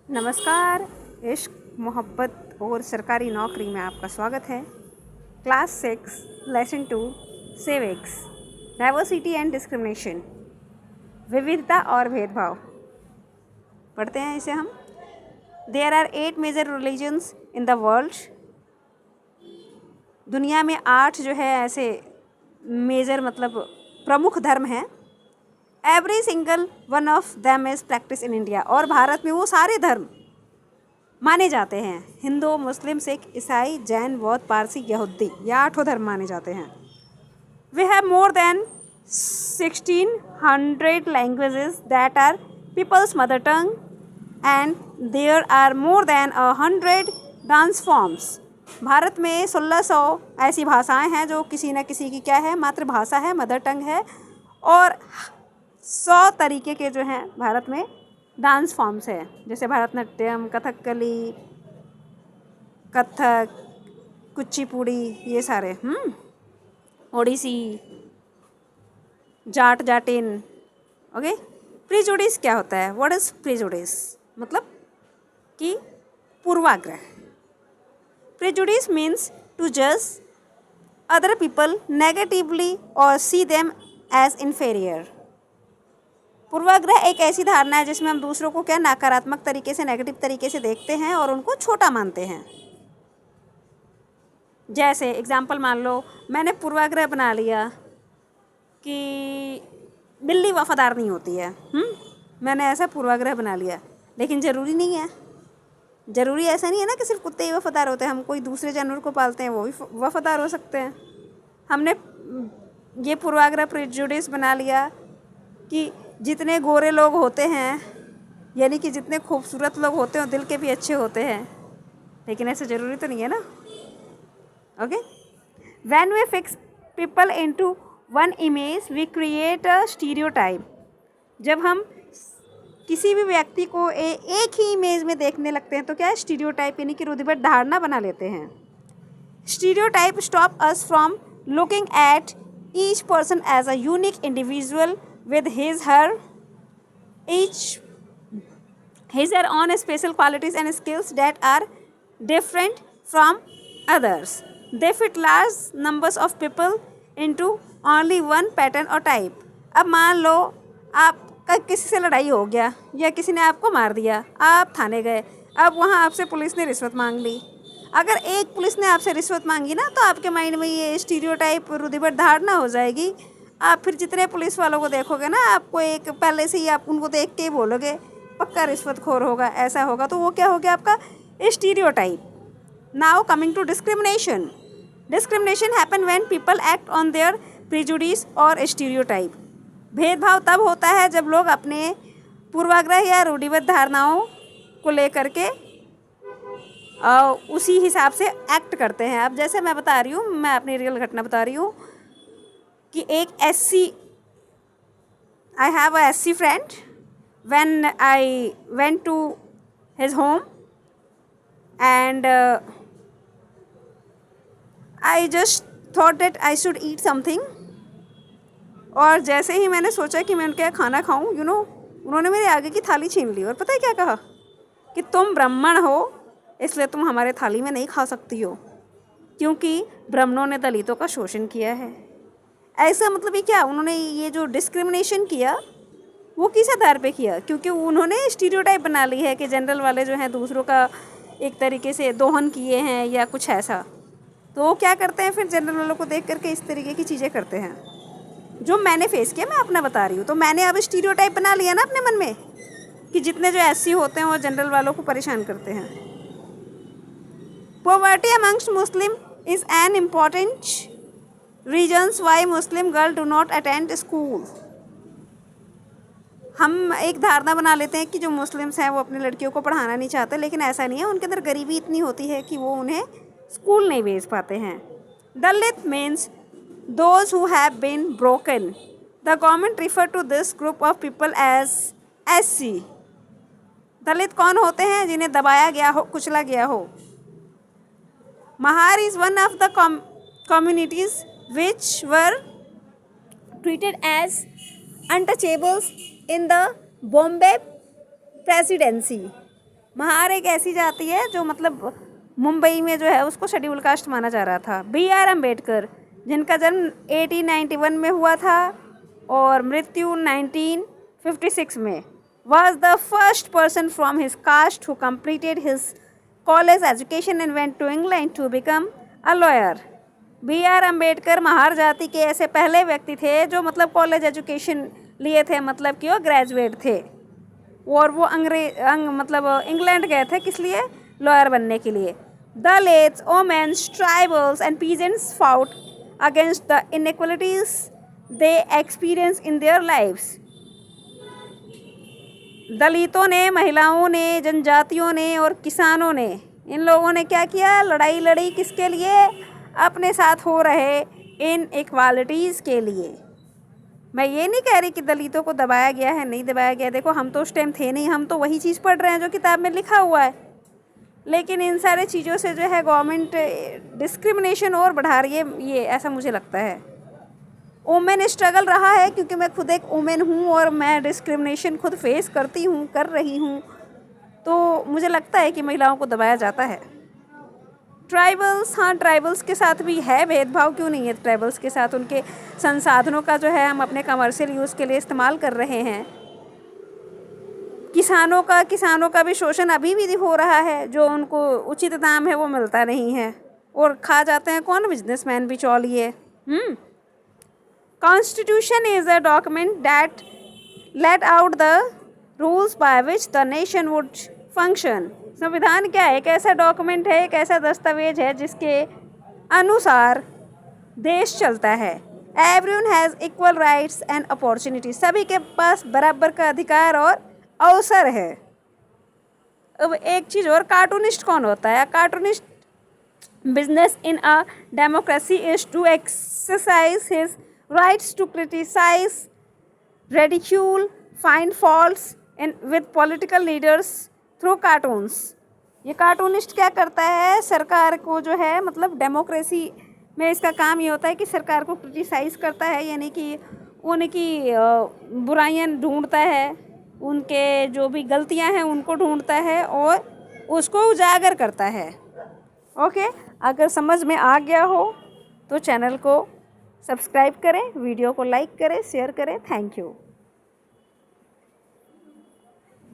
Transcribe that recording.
नमस्कार। इश्क, मोहब्बत और सरकारी नौकरी में आपका स्वागत है। Class 6 lesson 2 civics, diversity and discrimination, विविधता और भेदभाव पढ़ते हैं इसे हम। There are 8 major religions in the world. दुनिया में 8 जो है ऐसे मेजर मतलब प्रमुख धर्म हैं। Every single one of them is practice in India. और भारत में वो सारे धर्म माने जाते हैं। हिंदू, मुस्लिम, सिख, ईसाई, जैन, बौद्ध, पारसी, यहूदी, ये 8 धर्म माने जाते हैं। We have more than 1600 languages that are peoples mother tongue and there are more than 100 dance forms. Bharat में 1600 ऐसी भाषाएं हैं जो किसी न किसी की क्या है, मातृभाषा है, मदर टंग है। और 100 तरीके के जो हैं भारत में डांस फॉर्म्स है, जैसे भरतनाट्यम, कथकली, कथक, कुचिपुड़ी, ये सारे ओडिसी, जाटिन। ओके। प्रिजुडिस क्या होता है? What is prejudice? मतलब कि पूर्वाग्रह। प्रिजुडिस मीन्स टू जज अदर पीपल नेगेटिवली और सी देम एज इन्फेरियर। पूर्वाग्रह एक ऐसी धारणा है जिसमें हम दूसरों को क्या नकारात्मक तरीके से, नेगेटिव तरीके से देखते हैं और उनको छोटा मानते हैं। जैसे एग्जाम्पल मान लो, मैंने पूर्वाग्रह बना लिया कि बिल्ली वफादार नहीं होती है। मैंने ऐसा पूर्वाग्रह बना लिया, लेकिन ज़रूरी नहीं है। ज़रूरी ऐसा नहीं है ना कि सिर्फ कुत्ते ही वफादार होते हैं। हम कोई दूसरे जानवर को पालते हैं, वो भी वफादार हो सकते हैं। हमने ये पूर्वाग्रह प्रेजुडिस बना लिया कि जितने गोरे लोग होते हैं, यानी कि जितने खूबसूरत लोग होते हैं दिल के भी अच्छे होते हैं, लेकिन ऐसा ज़रूरी तो नहीं है ना। Okay. When we fix people into one image we create a stereotype. जब हम किसी भी व्यक्ति को एक ही इमेज में देखने लगते हैं तो क्या है, स्टीरियोटाइप, यानी कि रूढ़िबद्ध धारणा बना लेते हैं। Stereotype stop us from looking at each person as a unique individual with his her own special qualities and skills that are different from others. They fit large numbers of people into only one pattern or type. अब मान लो आपका किसी से लड़ाई हो गया या किसी ने आपको मार दिया, आप थाने गए। अब वहाँ आपसे पुलिस ने रिश्वत मांग ली। अगर एक पुलिस ने आपसे रिश्वत मांगी ना, तो आपके माइंड में ये स्टीरियोटाइप, रूढ़िबद्ध धारणा हो जाएगी। आप फिर जितने पुलिस वालों को देखोगे ना, आपको एक पहले से ही आप उनको देख के ही बोलोगे पक्का रिश्वतखोर होगा, ऐसा होगा। तो वो क्या हो गया आपका stereotype. Now coming to discrimination. Discrimination happen when people act on their prejudice और स्टीरियोटाइप। भेदभाव तब होता है जब लोग अपने पूर्वाग्रह या रूढ़िबद्ध धारणाओं को लेकर के उसी हिसाब से एक्ट करते हैं। अब जैसे मैं बता रही हूँ, मैं अपनी रियल घटना बता रही हूँ कि एक SC, I have a SC friend. When I went to his home and I just thought that I should eat something. और जैसे ही मैंने सोचा कि मैं उनके यहाँ खाना खाऊं, उन्होंने मेरे आगे की थाली छीन ली। और पता है क्या कहा? कि तुम ब्राह्मण हो इसलिए तुम हमारे थाली में नहीं खा सकती हो, क्योंकि ब्राह्मणों ने दलितों का शोषण किया है। ऐसा मतलब ये क्या, उन्होंने ये जो डिस्क्रिमिनेशन किया वो किस आधार पे किया? क्योंकि उन्होंने स्टीरियोटाइप बना ली है कि जनरल वाले जो हैं दूसरों का एक तरीके से दोहन किए हैं या कुछ ऐसा। तो वो क्या करते हैं फिर, जनरल वालों को देख करके इस तरीके की चीज़ें करते हैं। जो मैंने फेस किया मैं अपना बता रही हूँ। तो मैंने अब स्टीरियोटाइप बना लिया ना अपने मन में कि जितने जो SC होते हैं वो जनरल वालों को परेशान करते हैं। Poverty amongst Muslim is an important reasons why Muslim girl do not attend school. हम एक धारणा बना लेते हैं कि जो मुस्लिम्स हैं वो अपनी लड़कियों को पढ़ाना नहीं चाहते, लेकिन ऐसा नहीं है। उनके अंदर गरीबी इतनी होती है कि वो उन्हें स्कूल नहीं भेज पाते हैं। Dalit means those who have been broken. The government refer to this group of people as SC। Dalit कौन होते हैं? जिन्हें दबाया गया हो, कुचला गया हो। Mahar is one of the communities which were treated as untouchables in the Bombay presidency. Mahar एक ऐसी जाति है जो मतलब मुंबई में जो है उसको शेड्यूल कास्ट माना जा रहा था। B.R. अम्बेडकर, जिनका जन्म 1891 में हुआ था और मृत्यु 1956 में, was the first person from his caste who completed his college education and went to England to become a lawyer. B.R. Ambedkar Mahar जाति के ऐसे पहले व्यक्ति थे जो मतलब कॉलेज एजुकेशन लिए थे, मतलब कि वो ग्रेजुएट थे और वो मतलब इंग्लैंड गए थे किस लिए? लॉयर बनने के लिए। Dalits, Omens, tribals and peasants fought against the inequalities they experienced in their lives. दलितों ने, महिलाओं ने, जनजातियों ने और किसानों ने, इन लोगों ने क्या किया? लड़ाई लड़ी किसके लिए? अपने साथ हो रहे इन इक्वालिटीज़ के लिए। मैं ये नहीं कह रही कि दलितों को दबाया गया है, नहीं दबाया गया। देखो हम तो उस टाइम थे नहीं, हम तो वही चीज़ पढ़ रहे हैं जो किताब में लिखा हुआ है। लेकिन इन सारे चीज़ों से जो है गवर्नमेंट डिस्क्रिमिनेशन और बढ़ा रही है, ये ऐसा मुझे लगता है। वुमेन स्ट्रगल रहा है क्योंकि मैं खुद एक वुमेन हूँ और मैं डिस्क्रिमिनेशन खुद फेस करती हूँ, कर रही हूँ, तो मुझे लगता है कि महिलाओं को दबाया जाता है। ट्राइबल्स, हाँ ट्राइबल्स के साथ भी है भेदभाव, क्यों नहीं है? ट्राइबल्स के साथ उनके संसाधनों का जो है हम अपने कमर्शियल यूज़ के लिए इस्तेमाल कर रहे हैं। किसानों का भी शोषण अभी भी हो रहा है, जो उनको उचित दाम है वो मिलता नहीं है और खा जाते हैं कौन? बिजनेसमैन, बिचौलिए। Constitution is a document that let out the rules by which the nation would function. संविधान क्या है? एक ऐसा डॉक्यूमेंट है, एक ऐसा दस्तावेज है जिसके अनुसार देश चलता है। Everyone has equal rights and opportunity, सभी के पास बराबर का अधिकार और अवसर है। अब एक चीज़ और, कार्टूनिस्ट कौन होता है? Cartoonist business in a democracy is to exercise his rights to criticise, ridicule, find faults in with political leaders through cartoons. ये कार्टूनिस्ट क्या करता है? सरकार को जो है मतलब डेमोक्रेसी में इसका काम ये होता है कि सरकार को क्रिटिसाइज करता है, यानी कि उनकी बुराइयां ढूंढता है, उनके जो भी गलतियां हैं उनको ढूंढता है और उसको उजागर करता है। ओके, अगर समझ में आ गया हो तो चैनल को सब्सक्राइब करें, वीडियो को लाइक करें, शेयर करें। Thank you.